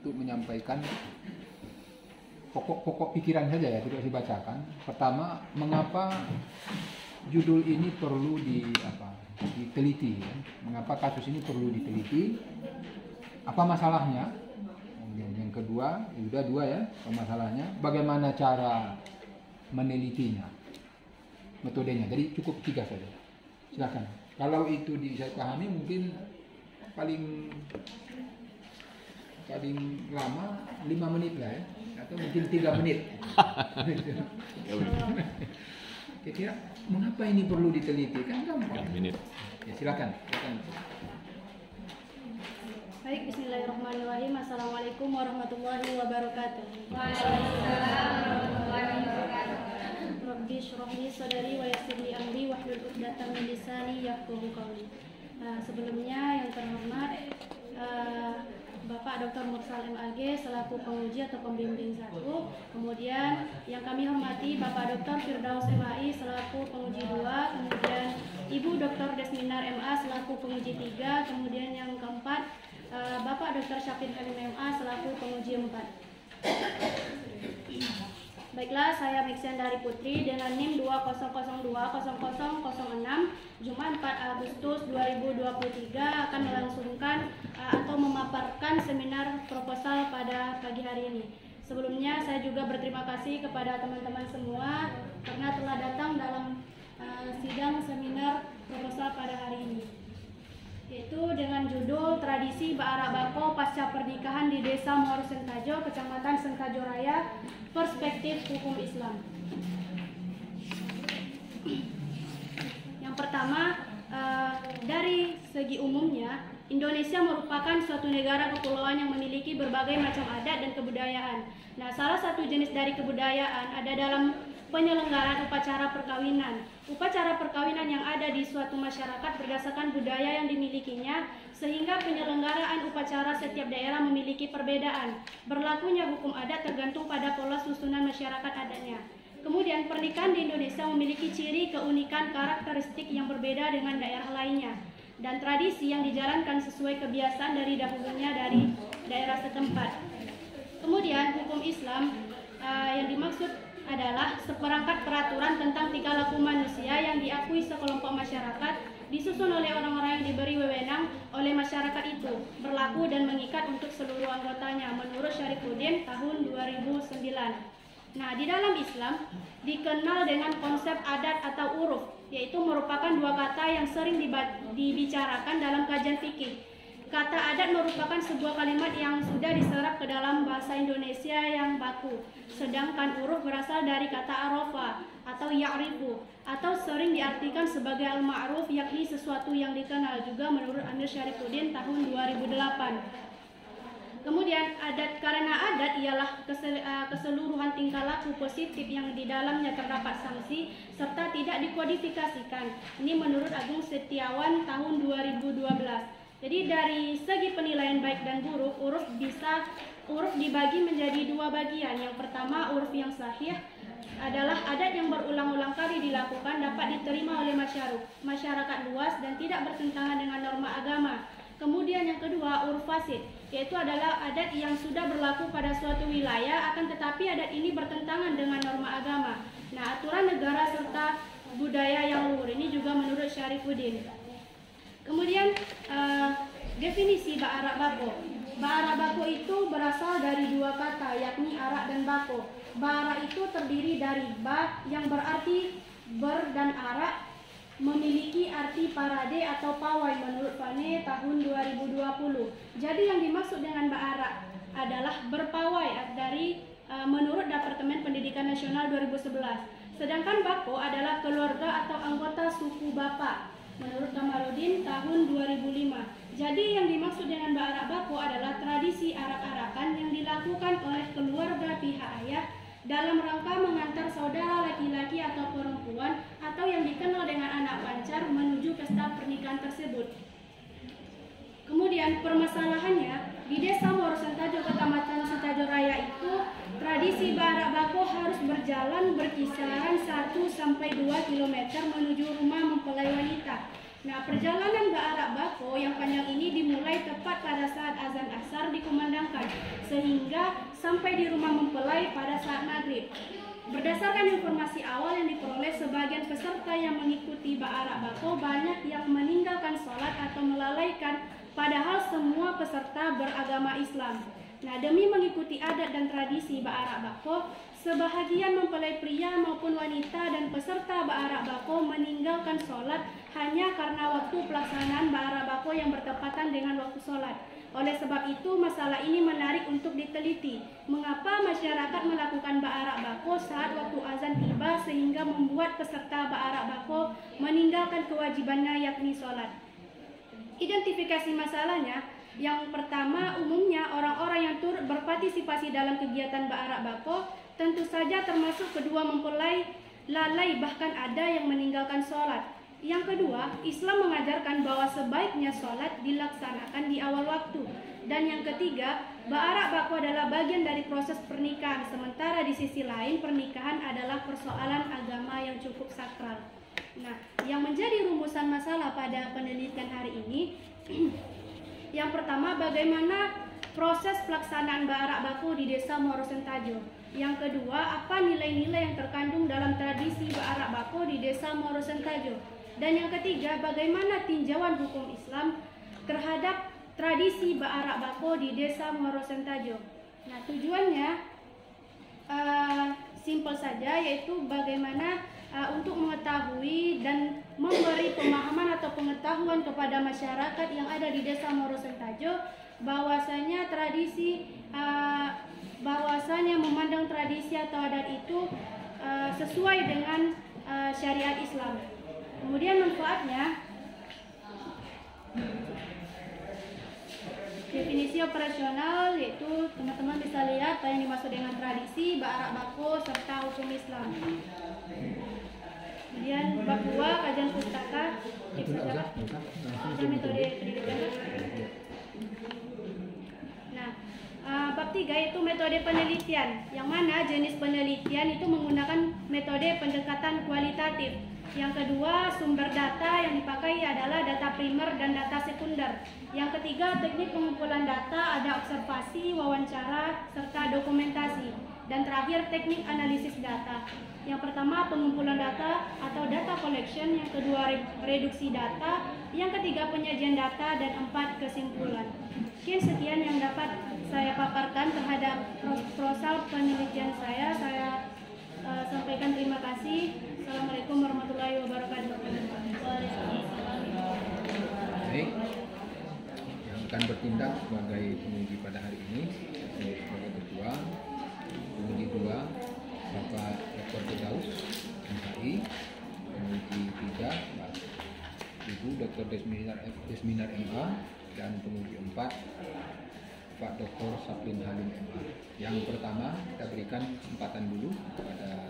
untuk menyampaikan pokok-pokok pikiran saja ya, tidak dibacakan. Pertama, mengapa judul ini perlu diteliti ya? Mengapa kasus ini perlu diteliti? Apa masalahnya? Kemudian yang kedua, sudah dua ya, masalahnya. Bagaimana cara menelitinya? Metodenya. Jadi cukup 3 saja. Silakan. Kalau itu bisa pahami mungkin paling lama 5 menit lah ya, atau mungkin 3 menit. Kira-kira mengapa ini perlu diteliti? Kan gampang. 3 menit. Ya silakan. Baik, bismillahirrahmanirrahim. Assalamualaikum warahmatullahi wabarakatuh. Waalaikumsalam warahmatullahi wabarakatuh. Rabbi shrah li sadri wa yassir li amri wahlul 'uqdatam min lisani yafqahu qawli. Sebelumnya yang terhormat Bapak Dr. Mursal MAG selaku penguji atau pembimbing 1. Kemudian yang kami hormati Bapak Dr. Firdaus MAI selaku penguji 2. Kemudian Ibu Dr. Desminar MA selaku penguji 3. Kemudian yang keempat Bapak Dr. Syafin Halim MA selaku penguji 4. Baiklah, saya Mixian dari Putri dengan NIM 20020006 Jumat 4 Agustus 2023 akan melangsungkan atau memaparkan seminar proposal pada pagi hari ini. Sebelumnya saya juga berterima kasih kepada teman-teman semua karena telah datang dalam sidang seminar proposal pada hari ini, yaitu dengan judul Tradisi Ba'ara Bako Pasca Pernikahan di Desa Muaro Sentajo, Kecamatan Sentajo Raya, Perspektif Hukum Islam. Yang pertama, dari segi umumnya, Indonesia merupakan suatu negara kepulauan yang memiliki berbagai macam adat dan kebudayaan. Nah, salah satu jenis dari kebudayaan ada dalam penyelenggaraan upacara perkawinan. Upacara perkawinan yang ada di suatu masyarakat berdasarkan budaya yang dimilikinya, sehingga penyelenggaraan upacara setiap daerah memiliki perbedaan. Berlakunya hukum adat tergantung pada pola susunan masyarakat adatnya. Kemudian pernikahan di Indonesia memiliki ciri keunikan karakteristik yang berbeda dengan daerah lainnya, dan tradisi yang dijalankan sesuai kebiasaan dari dahulunya dari daerah setempat. Kemudian hukum Islam yang dimaksud adalah seperangkat peraturan tentang tingkah laku manusia yang diakui sekelompok masyarakat, disusun oleh orang-orang yang diberi wewenang oleh masyarakat itu, berlaku dan mengikat untuk seluruh anggotanya menurut Syarifuddin tahun 2009. Nah, di dalam Islam dikenal dengan konsep adat atau uruf, yaitu merupakan 2 kata yang sering dibicarakan dalam kajian fikih. Kata adat merupakan sebuah kalimat yang sudah diserap ke dalam bahasa Indonesia yang baku, sedangkan uruf berasal dari kata arafa atau ya'rifu, atau sering diartikan sebagai al-ma'ruf, yakni sesuatu yang dikenal, juga menurut Amir Syarifuddin tahun 2008. Kemudian adat, karena adat ialah keseluruhan tingkah laku positif yang di dalamnya terdapat sanksi serta tidak dikodifikasikan. Ini menurut Agung Setiawan tahun 2012. Jadi dari segi penilaian baik dan buruk, uruf dibagi menjadi 2 bagian. Yang pertama, uruf yang sahih adalah adat yang berulang-ulang kali dilakukan, dapat diterima oleh masyarakat luas dan tidak bertentangan dengan norma agama. Kemudian yang kedua, uruf fasid, yaitu adalah adat yang sudah berlaku pada suatu wilayah, akan tetapi adat ini bertentangan dengan norma agama. Nah, aturan negara serta budaya yang luhur, ini juga menurut Syarifuddin. Kemudian definisi Ba'ara Bako. Ba'ara Bako itu berasal dari 2 kata, yakni arak dan bako. Ba'ara itu terdiri dari ba yang berarti ber dan arak, memiliki arti parade atau pawai menurut Fane tahun 2020. Jadi yang dimaksud dengan ba'ara adalah berpawai menurut Departemen Pendidikan Nasional 2011. Sedangkan bako adalah keluarga atau anggota suku Bapak menurut Kamaluddin tahun 2005. Jadi yang dimaksud dengan ba'ara bako adalah tradisi arak-arakan yang dilakukan oleh keluarga pihak ayah dalam rangka mengantar saudara laki-laki atau perempuan atau yang dikenal dengan anak pancar menuju pesta pernikahan tersebut. Kemudian permasalahannya di Desa Muaro Sentajo, Kecamatan Sentajo Raya itu tradisi Ba'ara Bako harus berjalan berkisaran 1-2 km menuju rumah mempelai wanita. Nah, perjalanan Ba'ara Bako yang panjang ini dimulai tepat pada saat azan asar dikumandangkan. sehingga sampai di rumah mempelai pada saat maghrib. Berdasarkan informasi awal yang diperoleh, sebagian peserta yang mengikuti Ba'arak Bako banyak yang meninggalkan sholat atau melalaikan, padahal semua peserta beragama Islam. Nah, demi mengikuti adat dan tradisi Ba'arak Bako, sebahagian mempelai pria maupun wanita dan peserta Ba'arak Bako meninggalkan sholat hanya karena waktu pelaksanaan Ba'arak Bako yang bertepatan dengan waktu sholat. Oleh sebab itu, masalah ini menarik untuk diteliti. Mengapa masyarakat melakukan Ba'arak Bako saat waktu azan tiba sehingga membuat peserta Ba'arak Bako meninggalkan kewajibannya yakni sholat? Identifikasi masalahnya, yang pertama, umumnya orang-orang yang turut berpartisipasi dalam kegiatan Ba'arak Bako tentu saja termasuk kedua mempelai lalai, bahkan ada yang meninggalkan sholat. Yang kedua, Islam mengajarkan bahwa sebaiknya sholat dilaksanakan di awal waktu. Dan yang ketiga, Ba'arak Bako adalah bagian dari proses pernikahan, sementara di sisi lain pernikahan adalah persoalan agama yang cukup sakral. Nah, yang menjadi rumusan masalah pada penelitian hari ini, yang pertama, bagaimana proses pelaksanaan Ba'arak Bako di Desa Muaro Sentajo. Yang kedua, apa nilai-nilai yang terkandung dalam tradisi Ba'arak Bako di Desa Muaro Sentajo. Dan yang ketiga, bagaimana tinjauan hukum Islam terhadap tradisi Ba'arak Bako di Desa Muaro Sentajo. Nah, tujuannya simpel saja, yaitu bagaimana untuk mengetahui dan memberi pemahaman atau pengetahuan kepada masyarakat yang ada di Desa Muaro Sentajo bahwasanya bahwasanya memandang tradisi atau adat itu sesuai dengan syariat Islam. Kemudian manfaatnya, definisi operasional, yaitu teman-teman bisa lihat apa yang dimaksud dengan tradisi, Ba'arak Bako, serta hukum Islam. Kemudian bab 2, kajian pustaka, dan metode pendidikan. Nah, bab 3 itu metode penelitian, yang mana jenis penelitian itu menggunakan metode pendekatan kualitatif. Yang kedua, sumber data yang dipakai adalah data primer dan data sekunder. Yang ketiga, teknik pengumpulan data, ada observasi, wawancara, serta dokumentasi. Dan terakhir, teknik analisis data. Yang pertama, pengumpulan data atau data collection. Yang kedua, reduksi data. Yang ketiga, penyajian data. Dan 4, kesimpulan. Mungkin sekian yang dapat saya paparkan terhadap proposal penelitian saya. Saya sampaikan terima kasih. Assalamualaikum warahmatullahi wabarakatuh. Baik, yang akan bertindak sebagai penguji pada hari ini sebagai ketua, penguji 2 Bapak Dr. Firdaus MHI, penguji 3 Ibu Dr. Desminar MA, dan penguji 4 Pak Dr. Saplin Halim MA. Yang pertama, kita berikan kesempatan dulu kepada